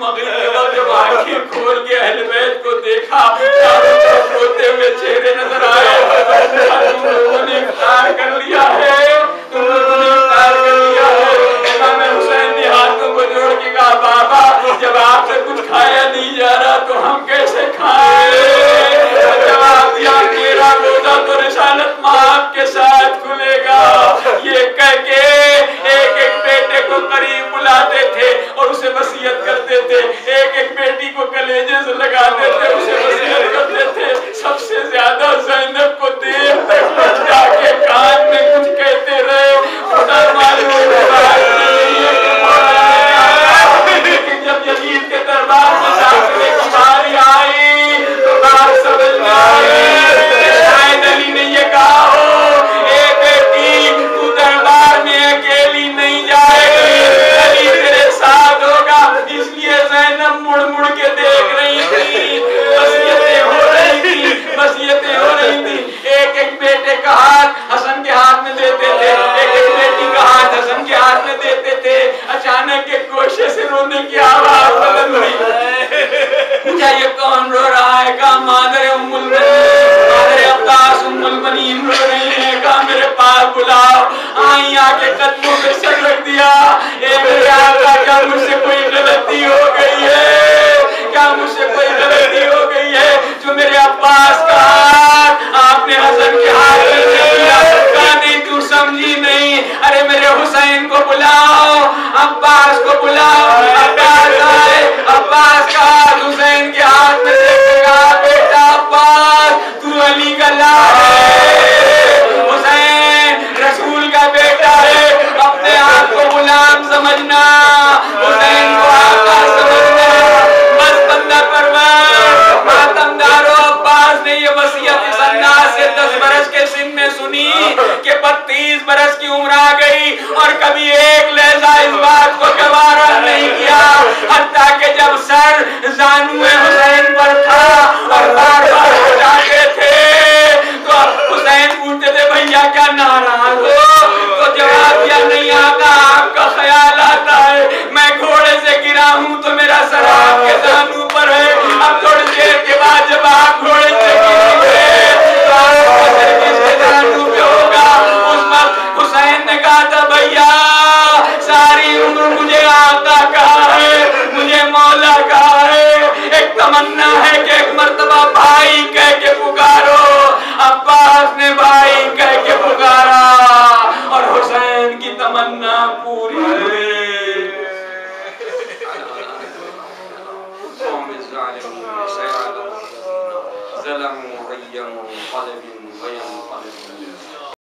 मगरिब के वक्त जब आंखें खोल के अहले बैत को देखा, चारों तरफ रोते हुए चेहरे नजर आए, तुम लोगों ने इफ्तार कर लिया है, तुम लोगों ने इफ्तार कर लिया है। इमाम हुसैन ने हाथों को जोड़ के कहा, बाबा जब आपसे कुछ खाया नहीं जा रहा तो हम कैसे खाएं? जवाब दिया, मेरा रोजा तो रिसालत माँ के साथ खुलेगा। ये कह के एक एक बेटे को करीब बुलाते थे और उसे वसीयत करते थे, एक एक बेटी को कलेजे से लगाते थे, उसे वसीयत करते थे। सबसे ज्यादा ज़ैनब को देर तक जाके कान में कुछ कहते रहे। खुदा मालूम लेकिन जब यजीद के दरबार में दाखिले की बारी आई तो बात समझ में आई। शायद अली ने ये कहा हो, ए बेटी तू दरबार में अकेली नहीं जाएगी, अली तेरे साथ होगा। इसलिए ज़ैनब मुड़ मुड़ के देख रही थी, वसीयतें हो रही थी, वसीयतें हो रही थी। एक एक बेटे का हाथ हसन के हाथ में देते थे, एक एक बेटी का हाथ हसन के हाथ में देते थे। अचानक एक गोशे से रोने की आवाज बदल हुई। क्या ये कौन रो रहा है? कहा मादर उम्मुल बनीन, मादर अब्बास उम्मुल बनीन रो रही है। कहा मेरे पास बुलाओ। आई आके कदमों पे सर रख दिया। ए मेरे आका, क्या मुझसे कोई गलती हो गई है? क्या मुझसे कोई गलती हो गई है जो मेरे अब्बास का हाथ आपने हसन के हाथ में दिया? कहा नहीं, तू समझी नहीं। अरे मेरे हुसैन को बुलाओ, अब्बास को बुलाओ। अब्बास आए, अब्बास का हाथ हुसैन के हाथ में देखेगा। बेटा अब्बास, तू अली का लाल है, हुसैन रसूल का बेटा है। अपने आप को गुलाम समझना, हुसैन को आका समझना। बस बंदा परवान मातमदारो, अब्बास ने ये वसीयत इस अंदाज से 10 बरस के सिन में सुनी कि 32 बरस की उम्र आ गई और कभी एक लहजा इस बात को गवारा नहीं किया। हत्ता कि जब सर जानुए हुसैन पर था और बार बार हो जाते थे तो हुसैन पूछते थे, भैया क्या नाराज हो? तो जवाब दिया, नहीं आका, आपका ख्याल आता है। मैं घोड़े से गिरा हूं तो मेरा सर आपके जानू पर है। अब थोड़ी देर के बाद जब आप घोड़े से गिरेंगे तो आपका सर किसके जानू पे होगा? उस वक्त हुसैन ने कहा था, भैया सारी उम्र मुझे आका कहा है, मुझे मौला कहा है। एक तमन्ना है कि एक मर्तबा भाई कह के पुकारो। अब्बास ने भाई कह के पुकारा और हुसैन की तमन्ना पूरी हुई।